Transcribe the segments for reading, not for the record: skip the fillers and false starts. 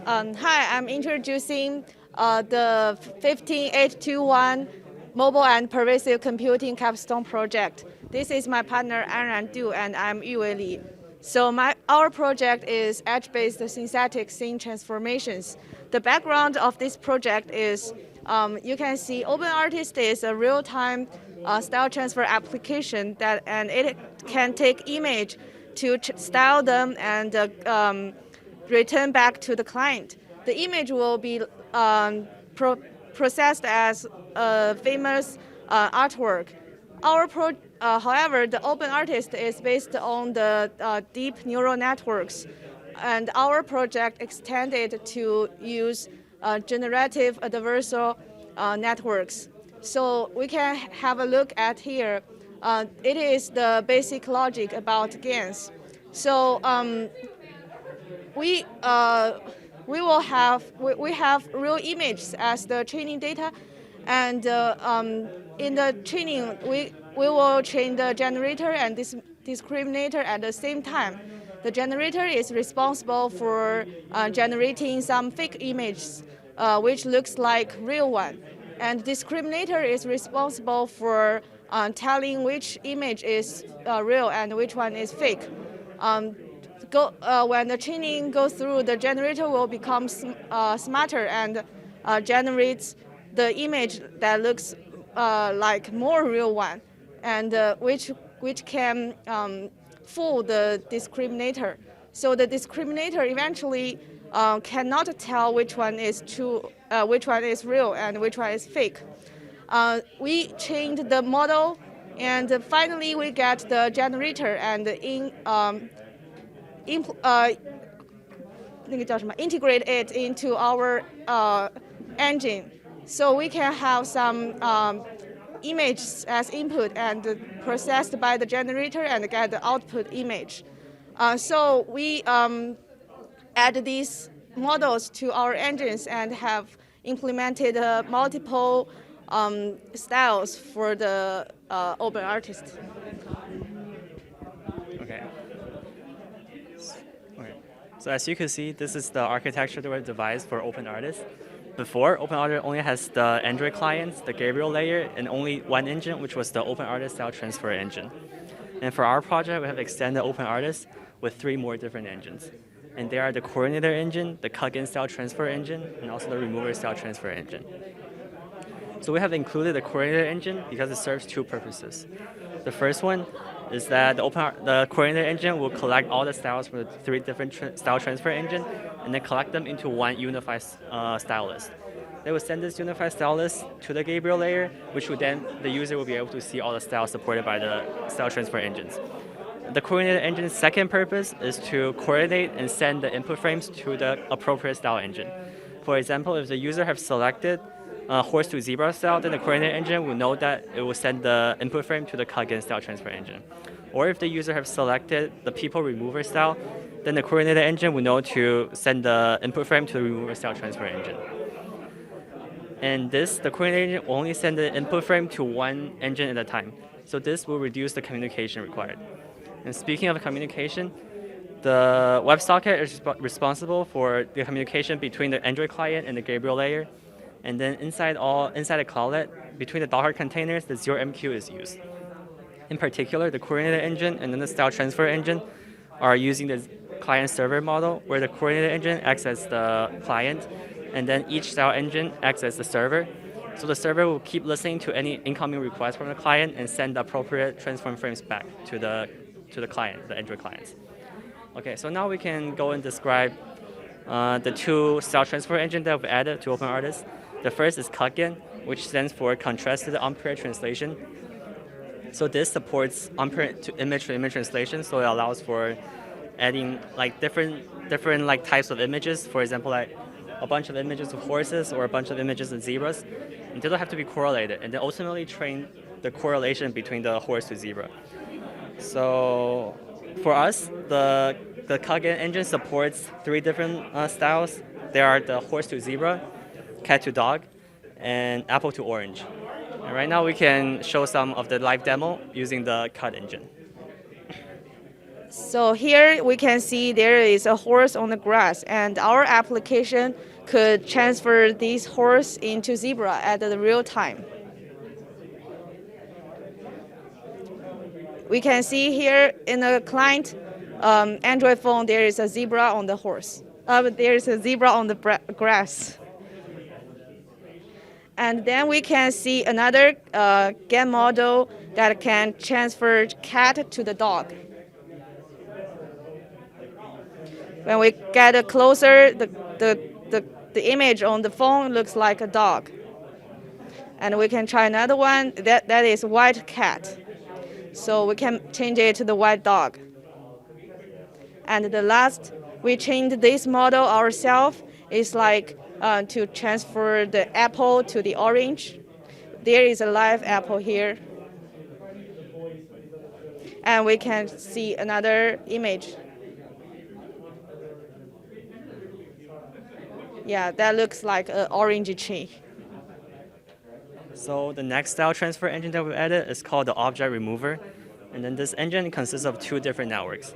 Hi, I'm introducing the 15821 Mobile and Pervasive Computing Capstone project. This is my partner Anran, and I'm Yuwei. So our project is edge-based synthetic scene transformations. The background of this project is you can see OpenRTiST is a real-time style transfer application and it can take image to style them and return back to the client. The image will be processed as a famous artwork. However, the OpenRTiST is based on the deep neural networks, and our project extended to use generative adversarial networks. So we can have a look at here. It is the basic logic about GANs. So we have real images as the training data, and in the training we will train the generator and this discriminator at the same time. The generator is responsible for generating some fake images which looks like real one, and discriminator is responsible for telling which image is real and which one is fake. When the training goes through, the generator will become smarter and generates the image that looks like more real one, and which can fool the discriminator. So the discriminator eventually cannot tell which one is true, which one is real, and which one is fake. We trained the model, and finally we get the generator and integrate it into our engine, so we can have some images as input and processed by the generator and get the output image. So we add these models to our engines and have implemented multiple styles for the OpenRTiST. Okay. So as you can see, this is the architecture that we devised for OpenRTiST. Before, OpenRTiST only has the Android clients, the Gabriel layer, and only one engine, which was the OpenRTiST style transfer engine. And for our project, we have extended OpenRTiST with 3 more different engines. And they are the coordinator engine, the cut-in style transfer engine, and also the remover style transfer engine. So we have included the coordinator engine because it serves 2 purposes. The first one is that the coordinator engine will collect all the styles from the 3 different style transfer engine and then collect them into one unified style list. They will send this unified style list to the Gabriel layer, which would then the user will be able to see all the styles supported by the style transfer engines. The coordinator engine's second purpose is to coordinate and send the input frames to the appropriate style engine. For example, if the user have selected horse to zebra style, then the coordinator engine will know that it will send the input frame to the cut-in style transfer engine. Or if the user have selected the people remover style, then the coordinator engine will know to send the input frame to the remover style transfer engine. And the coordinator engine will only send the input frame to one engine at a time. So this will reduce the communication required. And speaking of communication, the WebSocket is responsible for the communication between the Android client and the Gabriel layer. And then inside the cloudlet, between the Docker containers, the 0MQ is used. In particular, the coordinator engine and then the style transfer engine are using the client-server model, where the coordinator engine acts as the client, and then each style engine acts as the server. So the server will keep listening to any incoming requests from the client and send the appropriate transform frames back to the client, the Android clients. Okay, so now we can go and describe the 2 style transfer engines that we've added to OpenRTiST. The first is CycleGA, which stands for contrasted unpaired translation. So this supports unpaired image-to-image translation, so it allows for adding like different like types of images. For example, like a bunch of images of horses or a bunch of images of zebras, and they don't have to be correlated, and then ultimately train the correlation between the horse to zebra. So for us, the CycleGA engine supports 3 different styles. There are the horse to zebra, cat to dog, and apple to orange. And right now we can show some of the live demo using the cut engine. So here we can see there is a horse on the grass, and our application could transfer this horse into zebra at the real time. We can see here in the client Android phone there is a zebra on the horse. There is a zebra on the grass. And then we can see another game model that can transfer cat to the dog. When we get closer, the image on the phone looks like a dog. And we can try another one, that is white cat. So we can change it to the white dog. And the last, we changed this model ourselves. It's like to transfer the apple to the orange. There is a live apple here. And we can see another image. Yeah, that looks like an orange tree. So the next style transfer engine that we added is called the object remover. And then this engine consists of two different networks.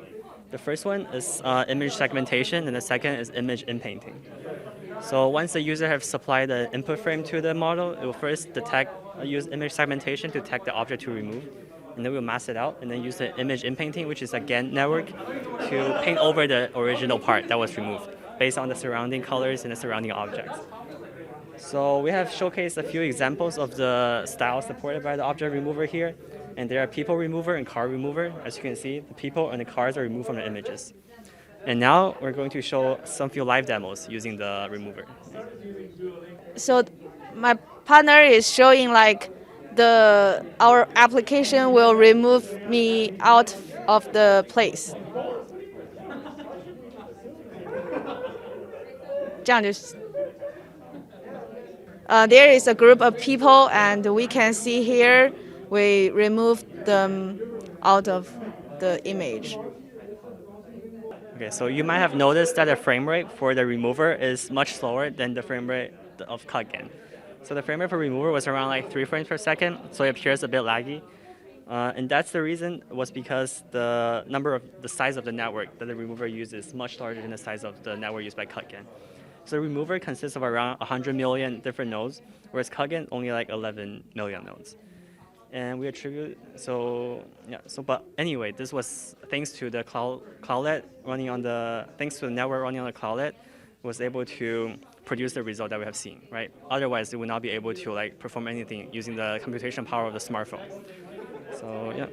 The first one is image segmentation, and the second is image inpainting. So once the user has supplied the input frame to the model, it will first use image segmentation to detect the object to remove, and then we'll mask it out, and then use the image inpainting, which is a GAN network, to paint over the original part that was removed, based on the surrounding colors and the surrounding objects. So we have showcased a few examples of the styles supported by the object remover here, and there are people remover and car remover. As you can see, the people and the cars are removed from the images. And now we're going to show some few live demos using the remover. So my partner is showing like our application will remove me out of the place. 这样就是。There is a group of people, and we can see here we removed them out of the image. Okay, so you might have noticed that the frame rate for the remover is much slower than the frame rate of CycleGA. So the frame rate for remover was around like 3 frames per second, so it appears a bit laggy. And that's the reason was because the size of the network that the remover uses is much larger than the size of the network used by CycleGA. So the remover consists of around 100 million different nodes, whereas CycleGA only like 11 million nodes. And we attribute, but anyway, this was thanks to the cloudlet running on thanks to the network running on the cloudlet, was able to produce the result that we have seen, right? Otherwise, it would not be able to like perform anything using the computation power of the smartphone. So yeah.